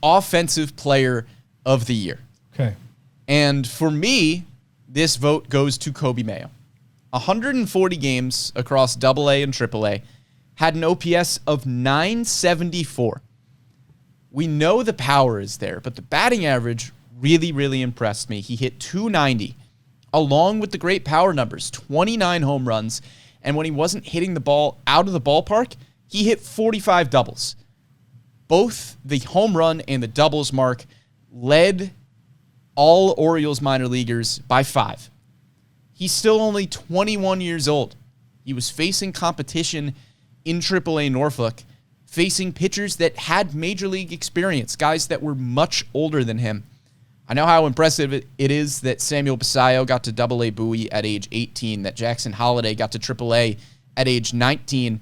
Offensive Player of the Year. Okay. And for me, this vote goes to Coby Mayo. 140 games across AA and AAA, had an OPS of 974. We know the power is there, but the batting average really, really impressed me. He hit 290, along with the great power numbers, 29 home runs, and when he wasn't hitting the ball out of the ballpark, he hit 45 doubles. Both the home run and the doubles mark led all Orioles minor leaguers by 5. He's still only 21 years old. He was facing competition in AAA Norfolk, facing pitchers that had major league experience, guys that were much older than him. I know how impressive it is that Samuel Basallo got to AA Bowie at age 18, that Jackson Holliday got to AAA at age 19.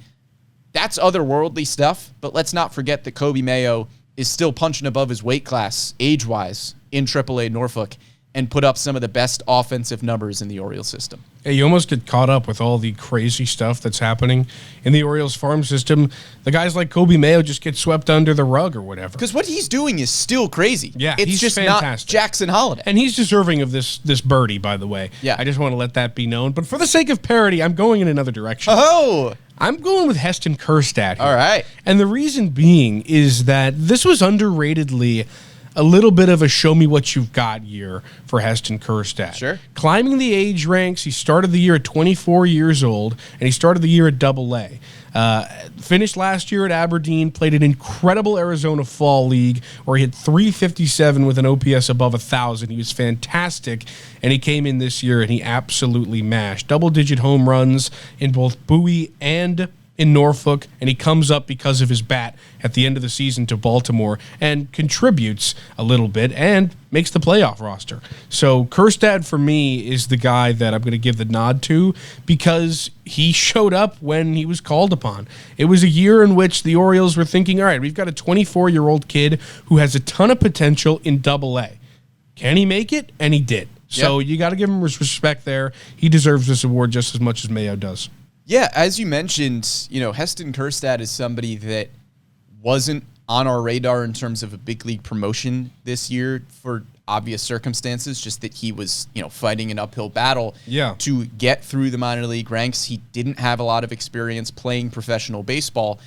That's otherworldly stuff, but let's not forget that Coby Mayo is still punching above his weight class, age-wise, in AAA Norfolk, and put up some of the best offensive numbers in the Orioles system. Hey, you almost get caught up with all the crazy stuff that's happening in the Orioles farm system. The guys like Coby Mayo just get swept under the rug or whatever. Because what he's doing is still crazy. Yeah, it's he's just fantastic. Not Jackson Holliday. And he's deserving of this birdie, by the way. Yeah. I just want to let that be known. But for the sake of parity, I'm going in another direction. Oh! I'm going with Heston Kjerstad here. All right. And the reason being is that this was underratedly a little bit of a show-me-what-you've-got year for Heston Kjerstad. Sure. Climbing the age ranks, he started the year at 24 years old, and he started the year at AA. Finished last year at Aberdeen, played an incredible Arizona Fall League where he hit .357 with an OPS above 1,000. He was fantastic, and he came in this year and he absolutely mashed. Double-digit home runs in both Bowie and in Norfolk, and he comes up because of his bat at the end of the season to Baltimore and contributes a little bit and makes the playoff roster. So Kjerstad, for me, is the guy that I'm going to give the nod to because he showed up when he was called upon. It was a year in which the Orioles were thinking, all right, we've got a 24-year-old kid who has a ton of potential in AA. Can he make it? And he did. So you got to give him respect there. He deserves this award just as much as Mayo does. Yeah, as you mentioned, Heston Kjerstad is somebody that wasn't on our radar in terms of a big league promotion this year for obvious circumstances, just that he was, fighting an uphill battle to get through the minor league ranks. He didn't have a lot of experience playing professional baseball,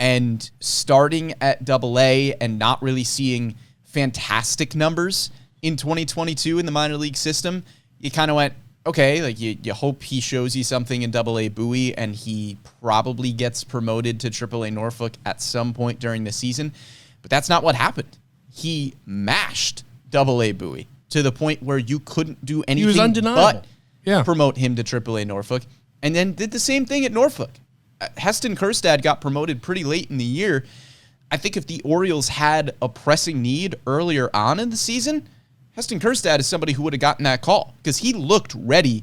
and starting at AA and not really seeing fantastic numbers in 2022 in the minor league system, you kind of went, okay, like you hope he shows you something in AA Bowie and he probably gets promoted to AAA Norfolk at some point during the season. But that's not what happened. He mashed AA Bowie to the point where you couldn't do anything he was undeniable. But promote him to AAA Norfolk, and then did the same thing at Norfolk. Heston Kjerstad got promoted pretty late in the year. I think if the Orioles had a pressing need earlier on in the season, Heston Kjerstad is somebody who would have gotten that call because he looked ready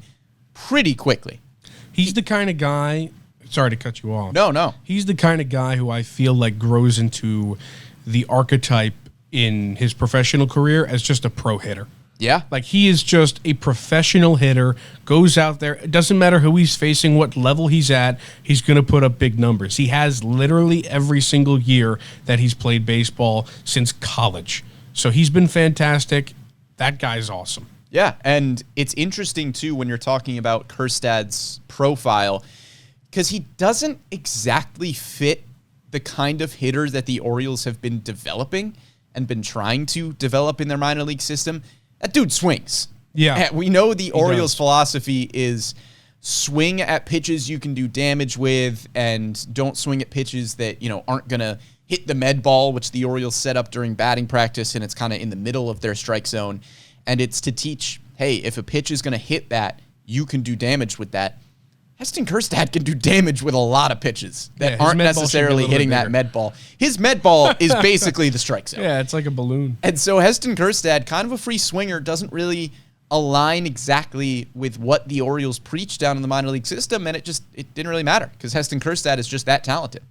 pretty quickly. He's the kind of guy, sorry to cut you off. No. He's the kind of guy who I feel like grows into the archetype in his professional career as just a pro hitter. Yeah. Like he is just a professional hitter, goes out there. It doesn't matter who he's facing, what level he's at, he's going to put up big numbers. He has literally every single year that he's played baseball since college. So he's been fantastic. That guy's awesome. Yeah, and it's interesting, too, when you're talking about Kjerstad's profile, because he doesn't exactly fit the kind of hitter that the Orioles have been developing and been trying to develop in their minor league system. That dude swings. Yeah. And we know the Orioles' philosophy is swing at pitches you can do damage with and don't swing at pitches that, aren't going to hit the med ball, which the Orioles set up during batting practice, and it's kind of in the middle of their strike zone. And it's to teach, hey, if a pitch is going to hit that, you can do damage with that. Heston Kjerstad can do damage with a lot of pitches that aren't necessarily hitting that med ball. His med ball is basically the strike zone. Yeah, it's like a balloon. And so Heston Kjerstad, kind of a free swinger, doesn't really align exactly with what the Orioles preach down in the minor league system, and it didn't really matter because Heston Kjerstad is just that talented.